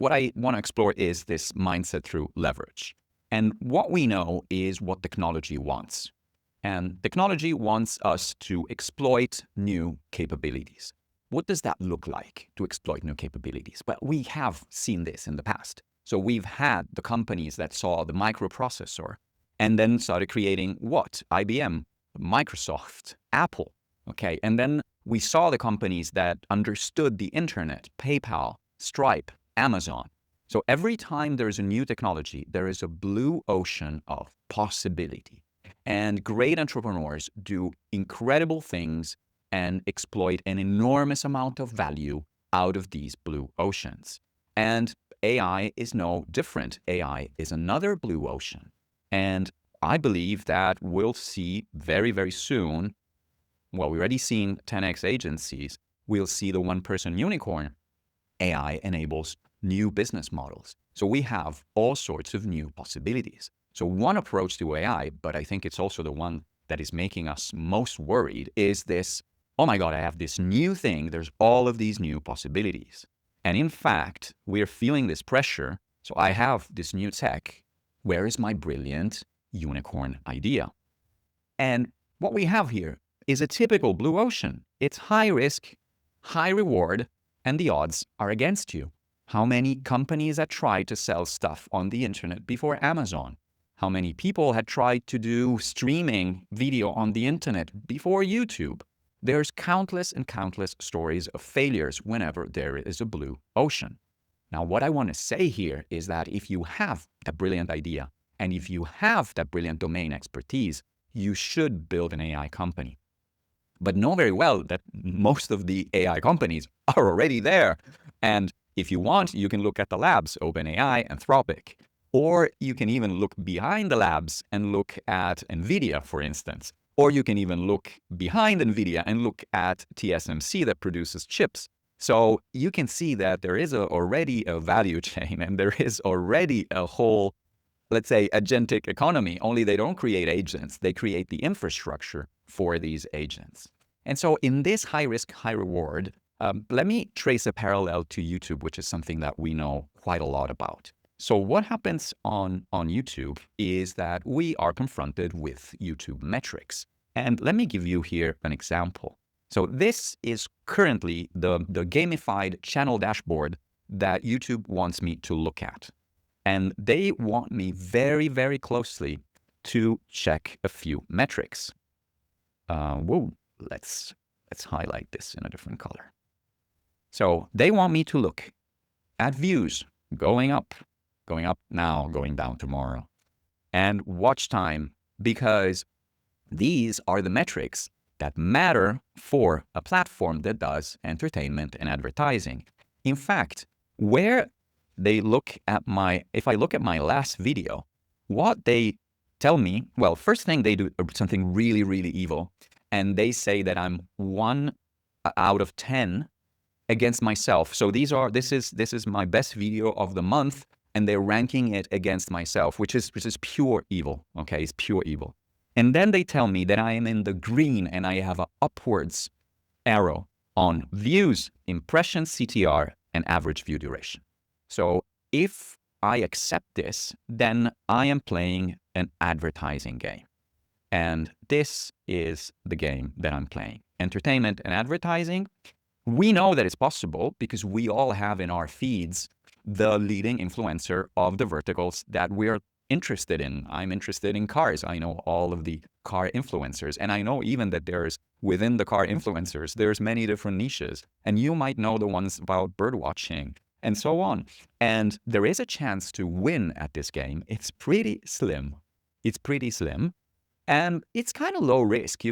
what I want to explore is this mindset through leverage. And what we know is what technology wants. And technology wants us to exploit new capabilities. What does that look like to exploit new capabilities? Well, we have seen this in the past. So we've had the companies that saw the microprocessor and then started creating what? IBM, Microsoft, Apple. Okay. And then we saw the companies that understood the internet, PayPal, Stripe, Amazon. So every time there's a new technology, there is a blue ocean of possibility. And great entrepreneurs do incredible things and exploit an enormous amount of value out of these blue oceans. And AI is no different. AI is another blue ocean. And I believe that we'll see very, very soon, well, we've already seen 10x agencies, we'll see the one-person unicorn. AI enables new business models. So we have all sorts of new possibilities. So one approach to AI, but I think it's also the one that is making us most worried, is this, oh my God, I have this new thing. There's all of these new possibilities. And in fact, we're feeling this pressure. So I have this new tech. Where is my brilliant unicorn idea? And what we have here is a typical blue ocean. It's high risk, high reward, and the odds are against you. How many companies had tried to sell stuff on the internet before Amazon? How many people had tried to do streaming video on the internet before YouTube? There's countless and countless stories of failures whenever there is a blue ocean. Now, what I want to say here is that if you have that brilliant idea and if you have that brilliant domain expertise, you should build an AI company. But know very well that most of the AI companies are already there. And if you want, you can look at the labs, OpenAI, Anthropic. Or you can even look behind the labs and look at NVIDIA, for instance. Or you can even look behind NVIDIA and look at TSMC that produces chips. So you can see that there is already a value chain and there is already a whole, let's say, agentic economy, only they don't create agents. They create the infrastructure for these agents. And so in this high risk, high reward, let me trace a parallel to YouTube, which is something that we know quite a lot about. So what happens on YouTube is that we are confronted with YouTube metrics. And let me give you here an example. So this is currently the gamified channel dashboard that YouTube wants me to look at. And they want me very, very closely to check a few metrics. Let's highlight this in a different color. So they want me to look at views going up now, going down tomorrow, and watch time, because these are the metrics that matter for a platform that does entertainment and advertising. In fact, where they look at if I look at my last video, what they tell me, well, first thing they do something really, really evil. And they say that I'm 1 out of 10 against myself. So this is my best video of the month, and they're ranking it against myself, which is pure evil. Okay, it's pure evil. And then they tell me that I am in the green and I have an upwards arrow on views, impressions, CTR, and average view duration. So if I accept this, then I am playing an advertising game. And this is the game that I'm playing. Entertainment and advertising. We know that it's possible because we all have in our feeds the leading influencer of the verticals that we're interested in. I'm interested in cars. I know all of the car influencers. And I know even that there's, within the car influencers, there's many different niches. And you might know the ones about bird watching and so on. And there is a chance to win at this game. It's pretty slim. It's pretty slim. And it's kind of low risk.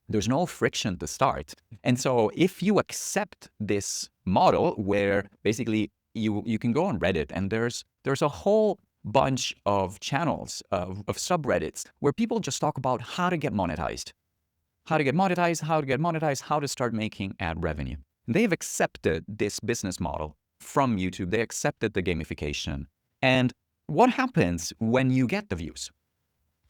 There's no friction to start. And so if you accept this model where basically you can go on Reddit and there's a whole bunch of channels of subreddits where people just talk about how to get monetized, how to start making ad revenue. They've accepted this business model from YouTube. They accepted the gamification. And what happens when you get the views?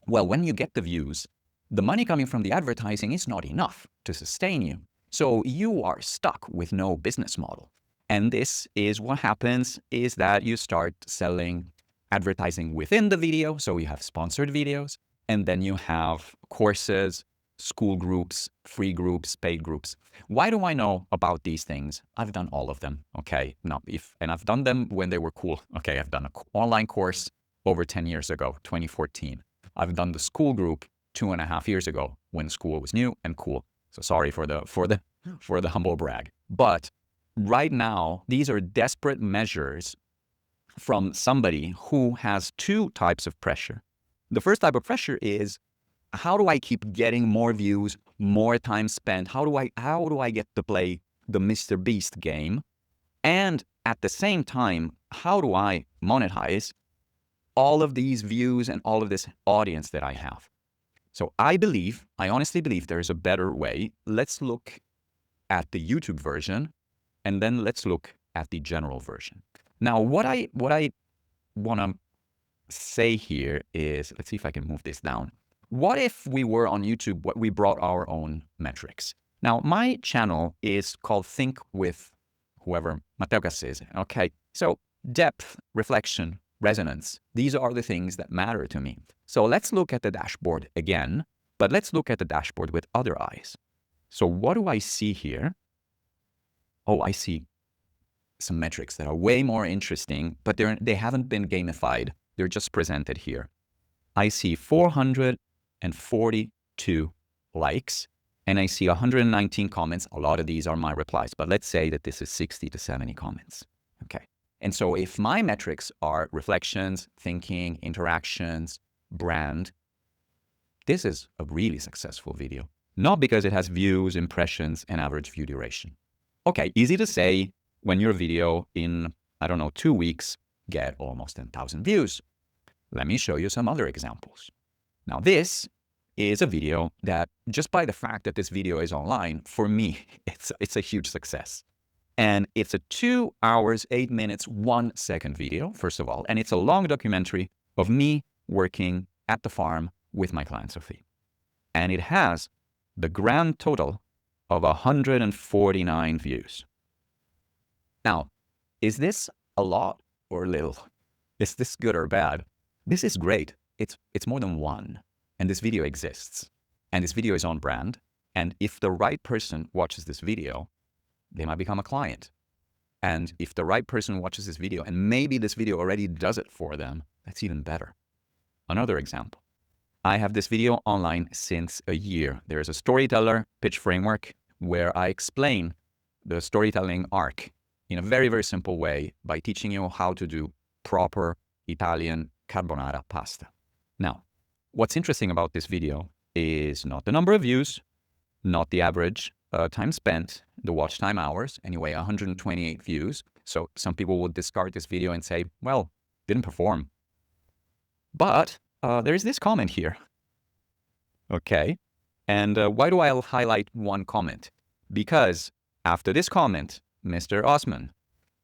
Well, when you get the views, the money coming from the advertising is not enough to sustain you. So you are stuck with no business model. And this is what happens is that you start selling advertising within the video. So you have sponsored videos, and then you have courses, school groups, free groups, paid groups. Why do I know about these things? I've done all of them. Okay. Now, and I've done them when they were cool. Okay. I've done an online course over 10 years ago, 2014. I've done the school group 2.5 years ago when school was new and cool. So sorry for the humble brag. But right now, these are desperate measures from somebody who has two types of pressure. The first type of pressure is, how do I keep getting more views, more time spent? How do I get to play the Mr. Beast game? And at the same time, how do I monetize all of these views and all of this audience that I have? So I honestly believe there's a better way. Let's look at the YouTube version, and then let's look at the general version. Now, what I want to say here is, let's see if I can move this down. What if we were on YouTube, we brought our own metrics? Now, my channel is called Think with whoever, Matteo Cassese. Okay, so depth, reflection, resonance. These are the things that matter to me. So let's look at the dashboard again, but let's look at the dashboard with other eyes. So what do I see here? Oh, I see some metrics that are way more interesting, but they haven't been gamified. They're just presented here. I see 442 likes, and I see 119 comments. A lot of these are my replies, but let's say that this is 60 to 70 comments. Okay. And so if my metrics are reflections, thinking, interactions, brand, this is a really successful video. Not because it has views, impressions, and average view duration. Okay, easy to say when your video in, 2 weeks get almost 10,000 views. Let me show you some other examples. Now, this is a video that, just by the fact that this video is online, for me, it's a huge success. And it's a 2 hours, 8 minutes, 1 second video, first of all. And it's a long documentary of me working at the farm with my client, Sophie. And it has the grand total of 149 views. Now, is this a lot or little? Is this good or bad? This is great. It's more than one. And this video exists. And this video is on brand. And if the right person watches this video, they might become a client. And if the right person watches this video, and maybe this video already does it for them, that's even better. Another example. I have this video online since a year. There is a storyteller pitch framework where I explain the storytelling arc in a very, very simple way by teaching you how to do proper Italian carbonara pasta. Now, what's interesting about this video is not the number of views, not the average time spent, the watch time hours, anyway, 128 views. So some people would discard this video and say, well, didn't perform. But there's this comment here. Okay. And why do I highlight one comment? Because after this comment, Mr. Osman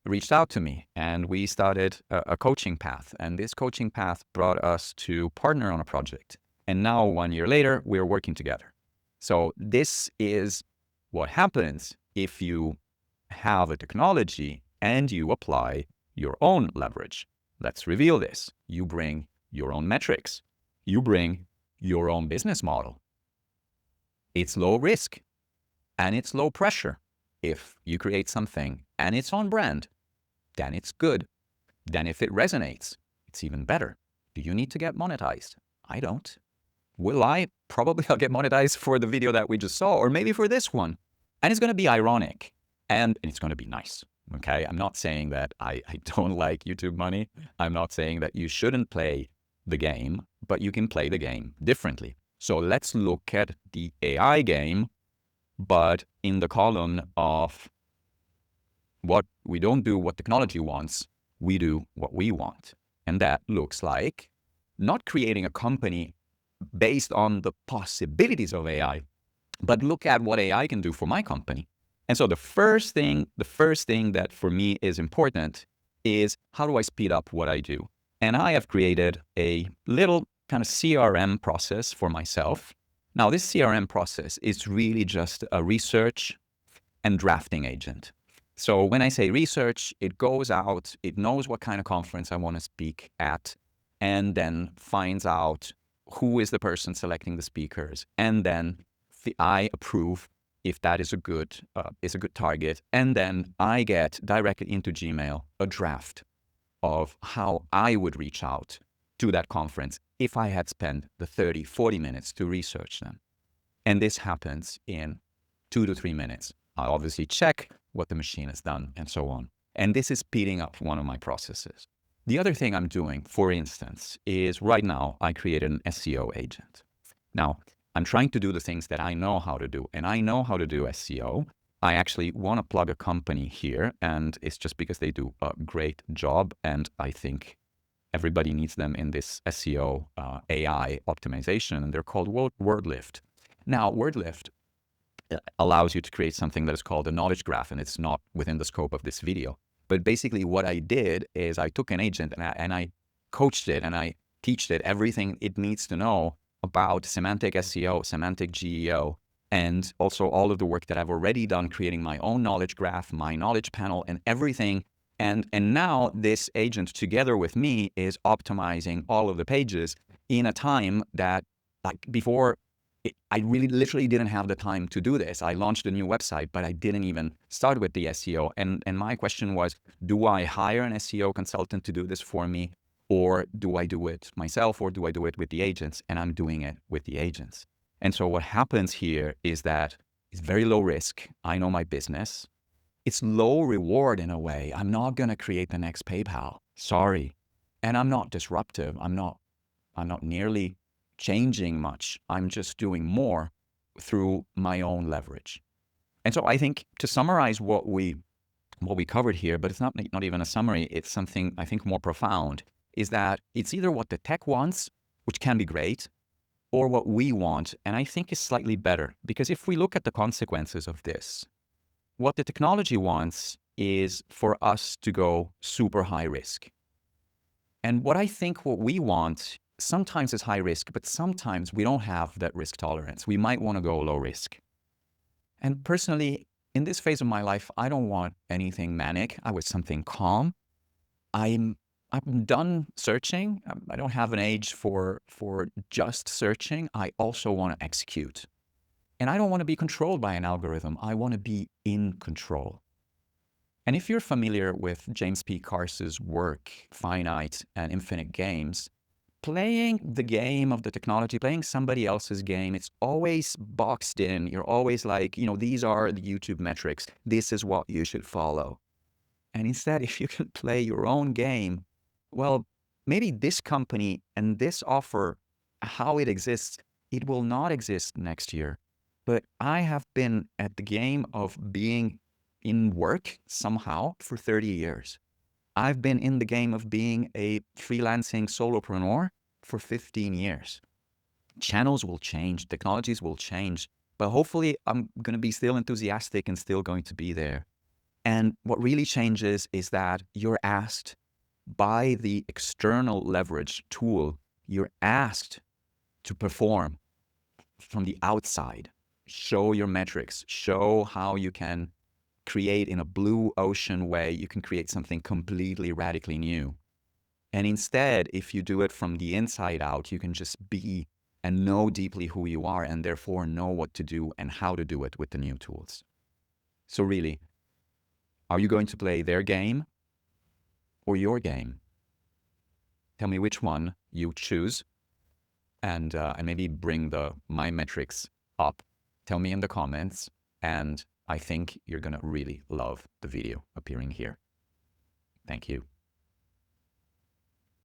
reached out to me and we started a coaching path. And this coaching path brought us to partner on a project. And now 1 year later, we're working together. So this is what happens if you have a technology and you apply your own leverage. Let's reveal this. You bring your own metrics. You bring your own business model. It's low risk and it's low pressure. If you create something and it's on brand, then it's good. Then if it resonates, it's even better. Do you need to get monetized? I don't. Will I? Probably I'll get monetized for the video that we just saw, or maybe for this one. And it's going to be ironic and it's going to be nice. Okay. I'm not saying that I don't like YouTube money. I'm not saying that you shouldn't play the game, but you can play the game differently. So let's look at the AI game, but in the column of what we don't do what technology wants, we do what we want. And that looks like not creating a company based on the possibilities of AI, but look at what AI can do for my company. And so the first thing that for me is important is, how do I speed up what I do? And I have created a little kind of CRM process for myself. Now, this CRM process is really just a research and drafting agent. So when I say research, it goes out, it knows what kind of conference I want to speak at, and then finds out who is the person selecting the speakers, and then I approve if that is a good target, and then I get directly into Gmail a draft of how I would reach out to that conference if I had spent the 30, 40 minutes to research them. And this happens in 2 to 3 minutes. I obviously check what the machine has done and so on. And this is speeding up one of my processes. The other thing I'm doing, for instance, is right now I created an SEO agent. Now, I'm trying to do the things that I know how to do, and I know how to do SEO. I actually want to plug a company here, and it's just because they do a great job, and I think everybody needs them in this SEO AI optimization, and they're called WordLift. Now, WordLift allows you to create something that is called a knowledge graph, and it's not within the scope of this video. But basically what I did is I took an agent and I coached it and I teached it everything it needs to know about semantic SEO, semantic GEO, and also all of the work that I've already done creating my own knowledge graph, my knowledge panel, and everything. And now this agent together with me is optimizing all of the pages in a time that, like before, I really literally didn't have the time to do this. I launched a new website, but I didn't even start with the SEO. And my question was, do I hire an SEO consultant to do this for me? Or do I do it myself, or do I do it with the agents? And I'm doing it with the agents. And so what happens here is that it's very low risk. I know my business. It's low reward in a way. I'm not going to create the next PayPal. Sorry. And I'm not disruptive. I'm not nearly changing much. I'm just doing more through my own leverage. And so I think to summarize what we covered here, but it's not even a summary, it's something I think more profound, is that it's either what the tech wants, which can be great, or what we want, and I think is slightly better. Because if we look at the consequences of this, what the technology wants is for us to go super high risk. And what I think what we want sometimes is high risk, but sometimes we don't have that risk tolerance. We might want to go low risk. And personally, in this phase of my life, I don't want anything manic. I want something calm. I'm done searching. I don't have an age for just searching. I also want to execute. And I don't want to be controlled by an algorithm. I want to be in control. And if you're familiar with James P. Cars's work, Finite and Infinite Games, playing the game of the technology, playing somebody else's game, it's always boxed in. You're always like, these are the YouTube metrics. This is what you should follow. And instead, if you can play your own game, well, maybe this company and this offer, how it exists, it will not exist next year. But I have been at the game of being in work somehow for 30 years. I've been in the game of being a freelancing solopreneur for 15 years. Channels will change, technologies will change, but hopefully I'm going to be still enthusiastic and still going to be there. And what really changes is that you're asked by the external leverage tool, you're asked to perform from the outside, show your metrics, show how you can create in a blue ocean way, you can create something completely radically new. And instead, if you do it from the inside out, you can just be and know deeply who you are and therefore know what to do and how to do it with the new tools. So really, are you going to play their game or your game? Tell me which one you choose and maybe bring my metrics up. Tell me in the comments, and I think you're going to really love the video appearing here. Thank you.